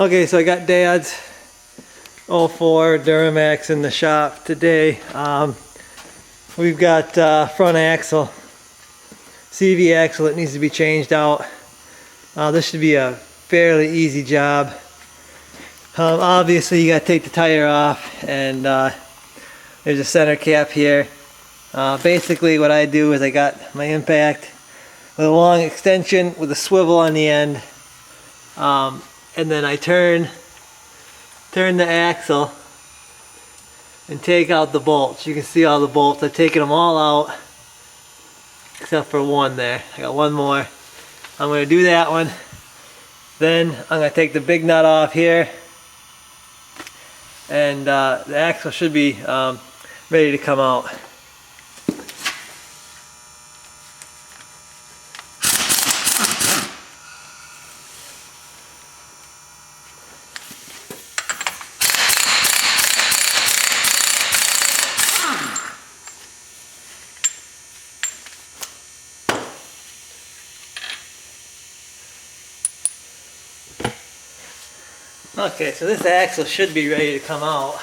Okay, so I got Dad's 04 Duramax in the shop today. We've got front axle, CV axle that needs to be changed out. This should be a fairly easy job. Obviously you got to take the tire off, and there's a center cap here. Basically what I do is I got my impact with a long extension with a swivel on the end, and then I turn the axle and take out the bolts. You can see all the bolts. I've taken them all out except for one there. I got one more. I'm going to do that one. Then I'm going to take the big nut off here, and the axle should be ready to come out. Okay, so this axle should be ready to come out.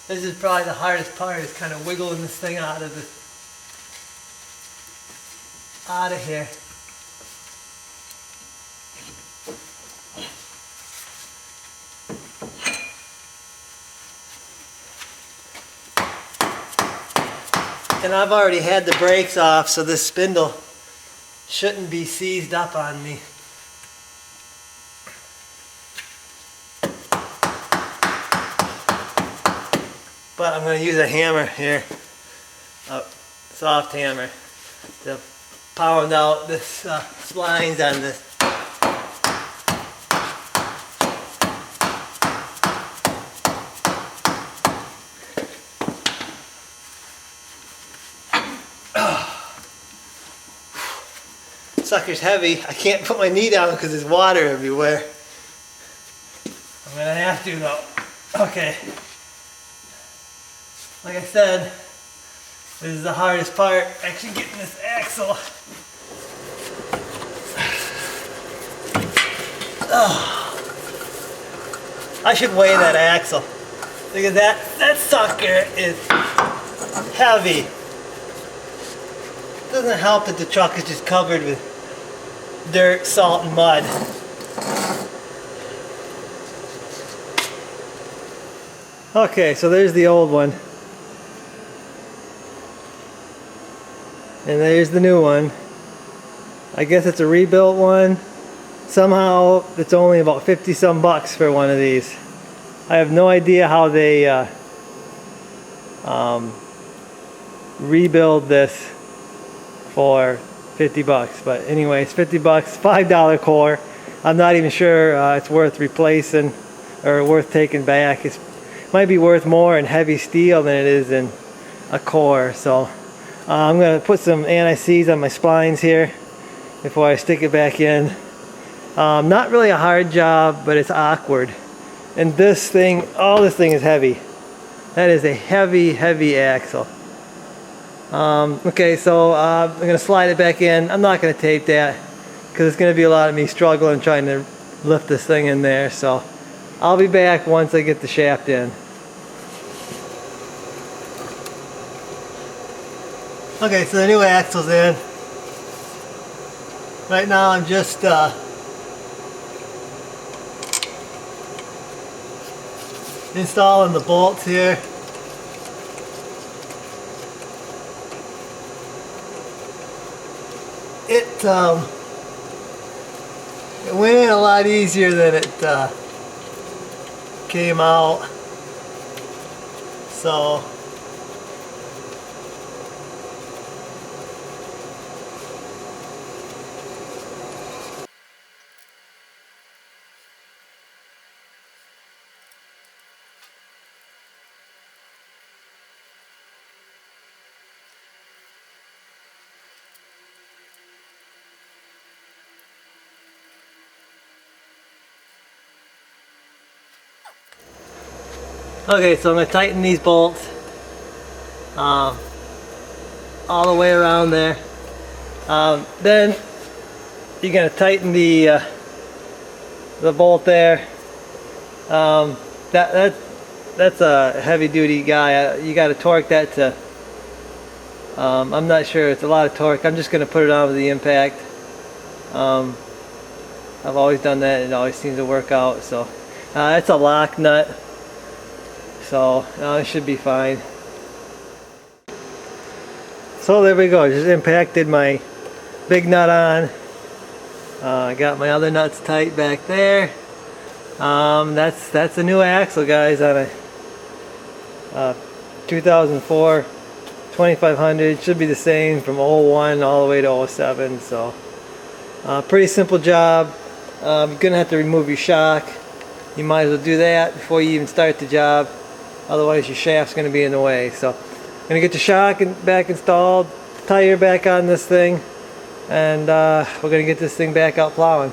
This is probably the hardest part, is kind of wiggling this thing out of here. And I've already had the brakes off, so this spindle shouldn't be seized up on me. But I'm going to use a hammer here, a soft hammer, to pound out this splines on this. Sucker's heavy. I can't put my knee down because there's water everywhere. I'm gonna have to though. Okay. Like I said, this is the hardest part, actually getting this axle. I should weigh that axle, because that sucker is heavy. It doesn't help that the truck is just covered with dirt, salt, and mud. Okay, so there's the old one. And there's the new one. I guess it's a rebuilt one. Somehow it's only about 50 some bucks for one of these. I have no idea how they rebuild this for 50 bucks, but anyways, 50 bucks, $5 core. I'm not even sure it's worth replacing or worth taking back. It might be worth more in heavy steel than it is in a core. So I'm going to put some anti-seize on my splines here before I stick it back in. Not really a hard job, but it's awkward. And this thing, this thing is heavy. That is a heavy, heavy axle. Okay, so I'm going to slide it back in. I'm not going to tape that because it's going to be a lot of me struggling trying to lift this thing in there. So I'll be back once I get the shaft in. Okay, so the new axle's in. Right now I'm just installing the bolts here. It went in a lot easier than it came out. So okay, so I'm going to tighten these bolts. all the way around there. Then you're going to tighten the bolt there. That's a heavy duty guy. You got to torque that to, I'm not sure, it's a lot of torque. I'm just going to put it on with the impact. I've always done that, and it always seems to work out. So it's a lock nut, so it should be fine. So there we go, just impacted my big nut on. I got my other nuts tight back there. That's a new axle, guys, on a 2004 2500. Should be the same from 01 all the way to 07. So pretty simple job. You're gonna have to remove your shock. You might as well do that before you even start the job, otherwise your shaft's gonna be in the way. So I'm gonna get the shock back installed, tire back on this thing, and we're gonna get this thing back out plowing.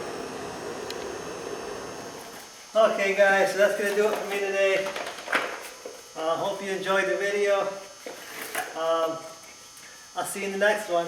Okay guys, so that's gonna do it for me today. Hope you enjoyed the video. I'll see you in the next one.